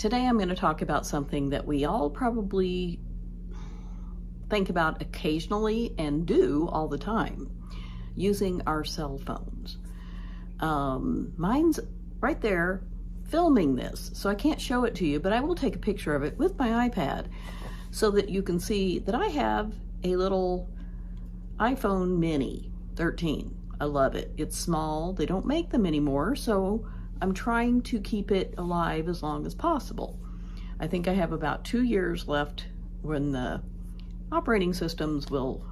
Today I'm going to talk about something that we all probably think about occasionally and do all the time, using our cell phones. Mine's right there filming this, so I can't show it to you, but I will take a picture of it with my iPad so that you can see that I have a little iPhone mini 13. I love it. It's small. They don't make them anymore, so I'm trying to keep it alive as long as possible. I think I have about 2 years left when the operating systems will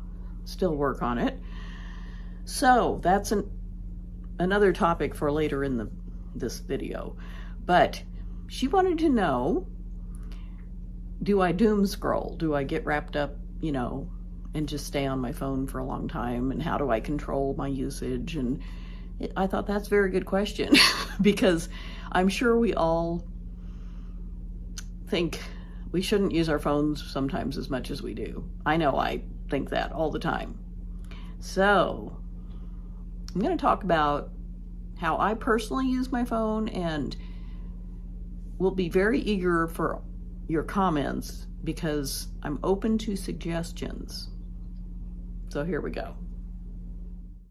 still work on it. So that's another topic for later in this video. But she wanted to know, do I doom scroll? Do I get wrapped up, and just stay on my phone for a long time? And how do I control my usage? And I thought that's a very good question because I'm sure we all think we shouldn't use our phones sometimes as much as we do. I know I think that all the time. So I'm going to talk about how I personally use my phone, and will be very eager for your comments because I'm open to suggestions. So here we go.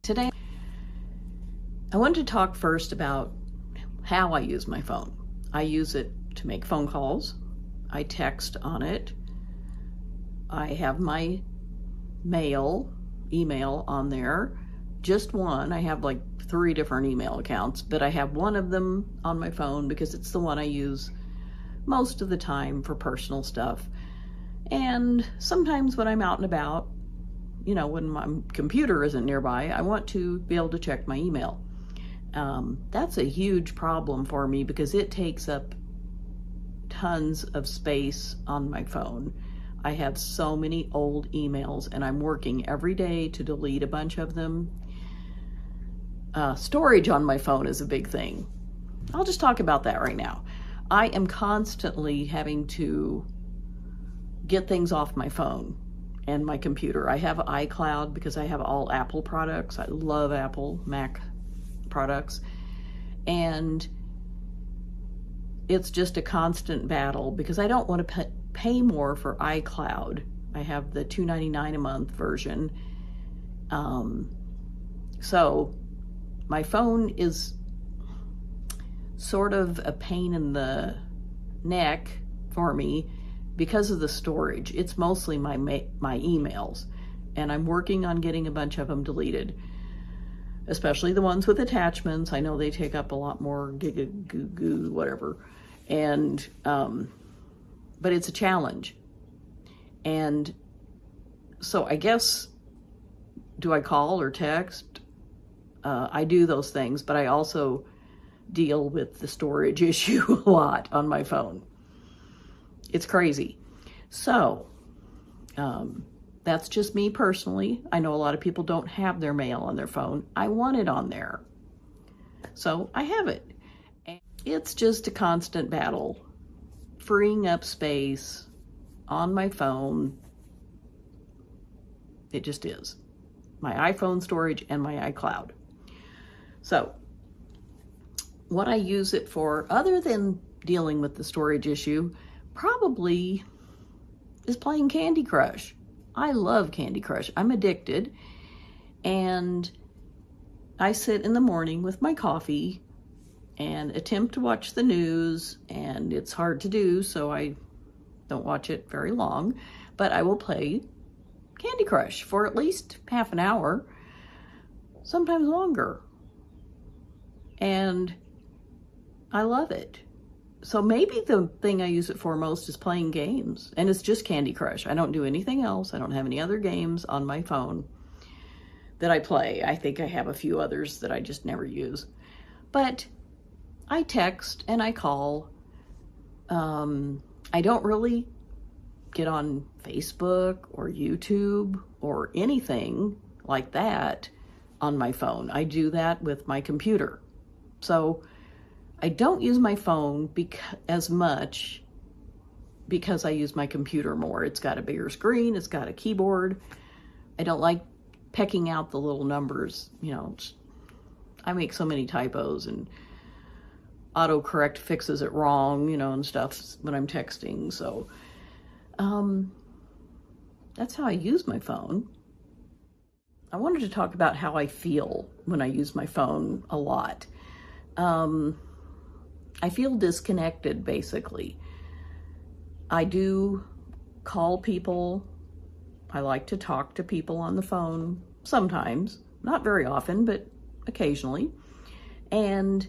Today, I wanted to talk first about how I use my phone. I use it to make phone calls. I text on it. I have my email on there. Just one. I have like 3 different email accounts, but I have one of them on my phone because it's the one I use most of the time for personal stuff. And sometimes when I'm out and about, when my computer isn't nearby, I want to be able to check my email. That's a huge problem for me because it takes up tons of space on my phone. I have so many old emails and I'm working every day to delete a bunch of them. Storage on my phone is a big thing. I'll just talk about that right now. I am constantly having to get things off my phone and my computer. I have iCloud because I have all Apple products. I love Apple Mac products, and it's just a constant battle because I don't want to pay more for iCloud. I have the $2.99 a month version. So my phone is sort of a pain in the neck for me because of the storage. It's mostly my emails, and I'm working on getting a bunch of them deleted, especially the ones with attachments. I know they take up a lot more goo, whatever. And, but it's a challenge. And so I guess, do I call or text? I do those things, but I also deal with the storage issue a lot on my phone. It's crazy. So, that's just me personally. I know a lot of people don't have their mail on their phone. I want it on there. So I have it. And it's just a constant battle, freeing up space on my phone. It just is. My iPhone storage and my iCloud. So what I use it for, other than dealing with the storage issue, probably is playing Candy Crush. I love Candy Crush. I'm addicted, and I sit in the morning with my coffee and attempt to watch the news, and it's hard to do, so I don't watch it very long, but I will play Candy Crush for at least half an hour, sometimes longer, and I love it. So maybe the thing I use it for most is playing games, and it's just Candy Crush. I don't do anything else. I don't have any other games on my phone that I play. I think I have a few others that I just never use. But I text and I call. I don't really get on Facebook or YouTube or anything like that on my phone. I do that with my computer. So I don't use my phone as much because I use my computer more. It's got a bigger screen, it's got a keyboard. I don't like pecking out the little numbers, I make so many typos, and autocorrect fixes it wrong, and stuff when I'm texting. So that's how I use my phone. I wanted to talk about how I feel when I use my phone a lot. I feel disconnected, basically. I do call people. I like to talk to people on the phone sometimes, not very often, but occasionally. And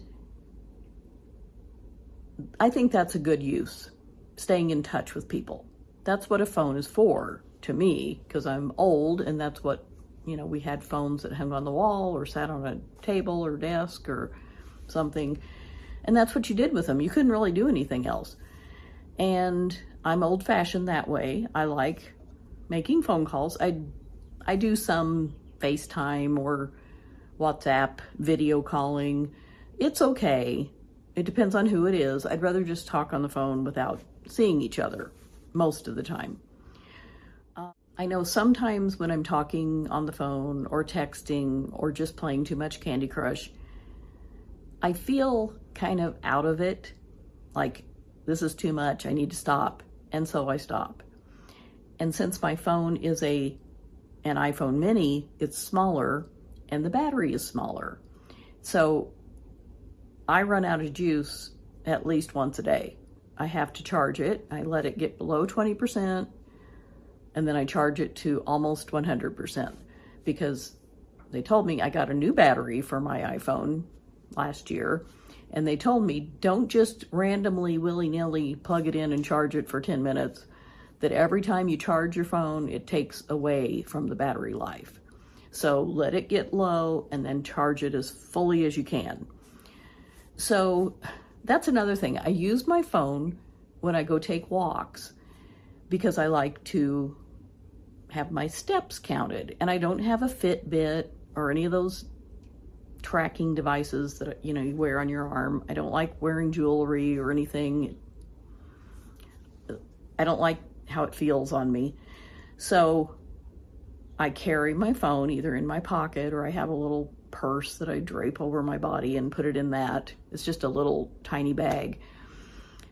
I think that's a good use, staying in touch with people. That's what a phone is for, to me, because I'm old, and that's what, we had phones that hung on the wall or sat on a table or desk or something, and that's what you did with them. You couldn't really do anything else. And I'm old-fashioned that way. I like making phone calls. I do some FaceTime or WhatsApp video calling. It's okay. It depends on who it is. I'd rather just talk on the phone without seeing each other most of the time. I know sometimes when I'm talking on the phone or texting or just playing too much Candy Crush, I feel kind of out of it, like this is too much, I need to stop, and so I stop. And since my phone is an iPhone mini, it's smaller and the battery is smaller. So I run out of juice at least once a day. I have to charge it. I let it get below 20%, and then I charge it to almost 100%, because they told me I got a new battery for my iPhone last year, and they told me don't just randomly willy-nilly plug it in and charge it for 10 minutes, that every time you charge your phone, it takes away from the battery life. So let it get low and then charge it as fully as you can. So that's another thing. I use my phone when I go take walks because I like to have my steps counted, and I don't have a Fitbit or any of those tracking devices that you wear on your arm. I don't like wearing jewelry or anything. I don't like how it feels on me. So I carry my phone either in my pocket, or I have a little purse that I drape over my body and put it in that. It's just a little tiny bag.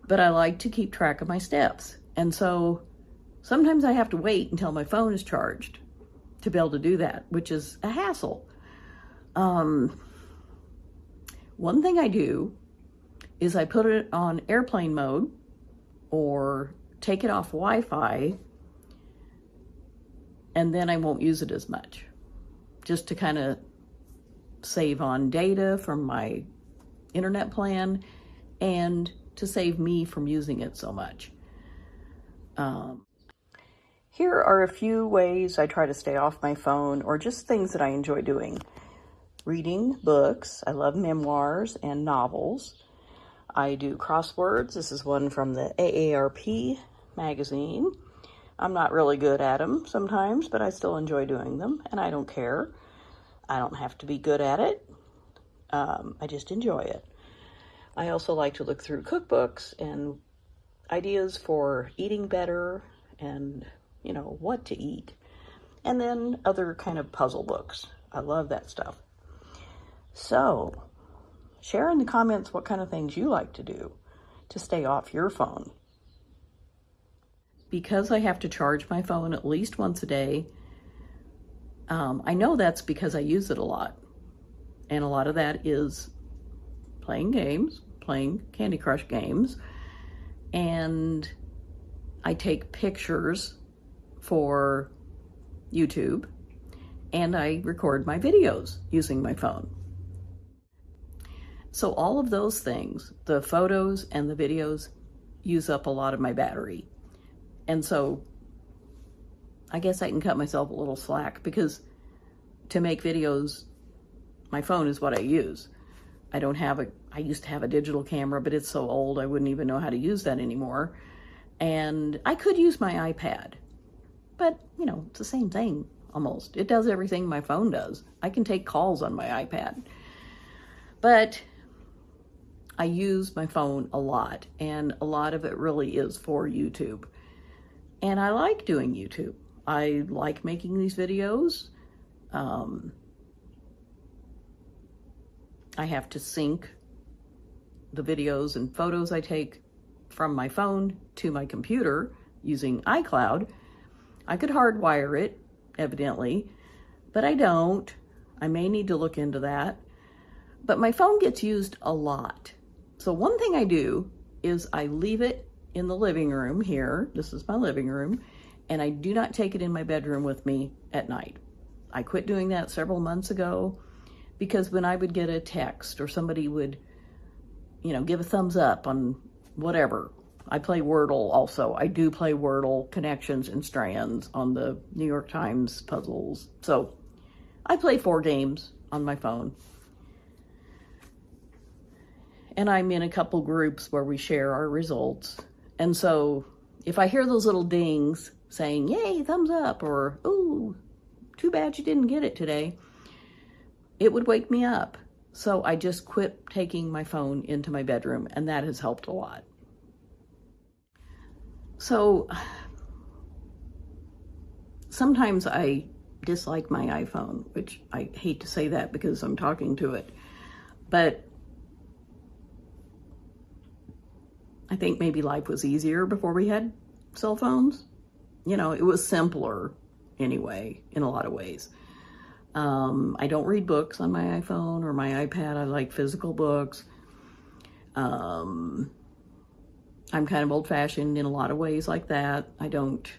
But I like to keep track of my steps. And so sometimes I have to wait until my phone is charged to be able to do that, which is a hassle. One thing I do is I put it on airplane mode or take it off Wi-Fi, and then I won't use it as much, just to kind of save on data from my internet plan and to save me from using it so much. Here are a few ways I try to stay off my phone, or just things that I enjoy doing. Reading books. I love memoirs and novels. I do crosswords. This is one from the AARP magazine. I'm not really good at them sometimes, but I still enjoy doing them, and I don't care. I don't have to be good at it. I just enjoy it. I also like to look through cookbooks and ideas for eating better and, what to eat. And then other kind of puzzle books. I love that stuff. So, share in the comments what kind of things you like to do to stay off your phone. Because I have to charge my phone at least once a day, I know that's because I use it a lot. And a lot of that is playing games, playing Candy Crush games. And I take pictures for YouTube, and I record my videos using my phone. So all of those things, the photos and the videos, use up a lot of my battery. And so I guess I can cut myself a little slack, because to make videos, my phone is what I use. I used to have a digital camera, but it's so old I wouldn't even know how to use that anymore. And I could use my iPad, but it's the same thing almost. It does everything my phone does. I can take calls on my iPad. But I use my phone a lot, and a lot of it really is for YouTube. And I like doing YouTube. I like making these videos. I have to sync the videos and photos I take from my phone to my computer using iCloud. I could hardwire it, evidently, but I don't. I may need to look into that. But my phone gets used a lot. So one thing I do is I leave it in the living room here. This is my living room. And I do not take it in my bedroom with me at night. I quit doing that several months ago because when I would get a text or somebody would, give a thumbs up on whatever. I play Wordle also. I do play Wordle connections and strands on the New York Times puzzles. So I play 4 games on my phone. And I'm in a couple groups where we share our results. And so if I hear those little dings saying, yay, thumbs up, or, ooh, too bad you didn't get it today, it would wake me up. So I just quit taking my phone into my bedroom, and that has helped a lot. So sometimes I dislike my iPhone, which I hate to say that because I'm talking to it, but I think maybe life was easier before we had cell phones. It was simpler anyway, in a lot of ways. I don't read books on my iPhone or my iPad. I like physical books. I'm kind of old-fashioned in a lot of ways like that. I don't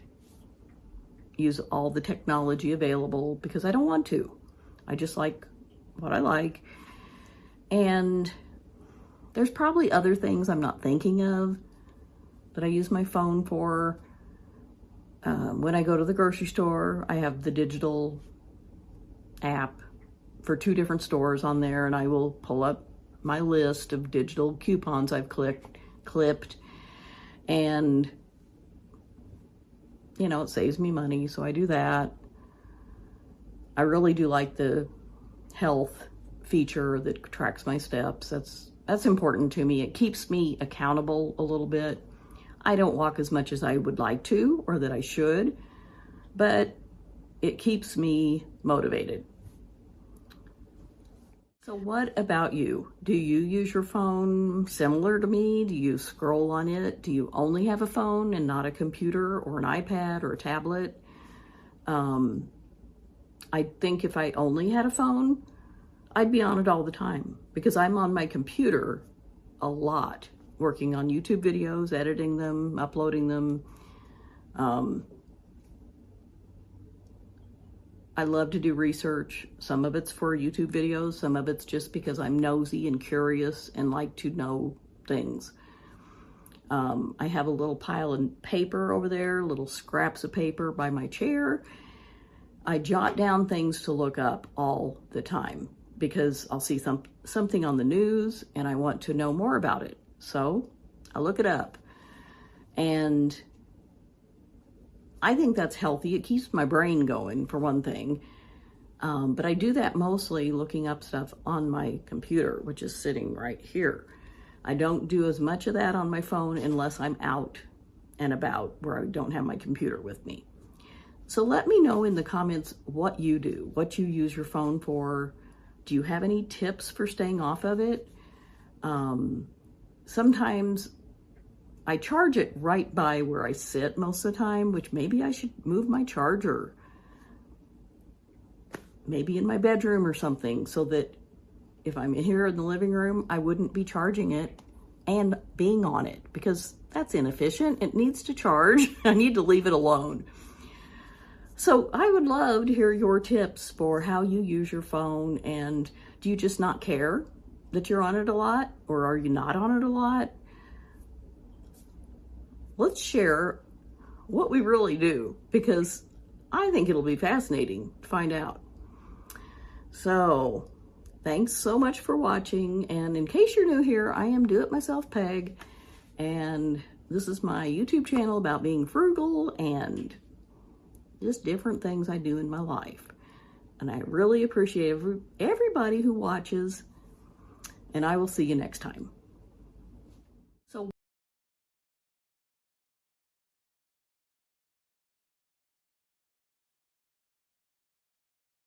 use all the technology available because I don't want to. I just like what I like. And there's probably other things I'm not thinking of that I use my phone for. When I go to the grocery store, I have the digital app for 2 different stores on there, and I will pull up my list of digital coupons I've clipped, and it saves me money, so I do that. I really do like the health feature that tracks my steps. That's important to me. It keeps me accountable a little bit. I don't walk as much as I would like to or that I should, but it keeps me motivated. So what about you? Do you use your phone similar to me? Do you scroll on it? Do you only have a phone and not a computer or an iPad or a tablet? I think if I only had a phone, I'd be on it all the time because I'm on my computer a lot, working on YouTube videos, editing them, uploading them. I love to do research. Some of it's for YouTube videos. Some of it's just because I'm nosy and curious and like to know things. I have a little pile of paper over there, little scraps of paper by my chair. I jot down things to look up all the time because I'll see something on the news and I want to know more about it. So I look it up, and I think that's healthy. It keeps my brain going, for one thing. But I do that mostly looking up stuff on my computer, which is sitting right here. I don't do as much of that on my phone unless I'm out and about where I don't have my computer with me. So let me know in the comments what you do, what you use your phone for. Do you have any tips for staying off of it? Sometimes I charge it right by where I sit most of the time, which maybe I should move my charger, maybe in my bedroom or something, so that if I'm here in the living room, I wouldn't be charging it and being on it, because that's inefficient. It needs to charge. I need to leave it alone. So I would love to hear your tips for how you use your phone, and do you just not care that you're on it a lot, or are you not on it a lot? Let's share what we really do, because I think it'll be fascinating to find out. So thanks so much for watching. And in case you're new here, I am Do It Myself Peg, and this is my YouTube channel about being frugal and just different things I do in my life. And I really appreciate everybody who watches, and I will see you next time.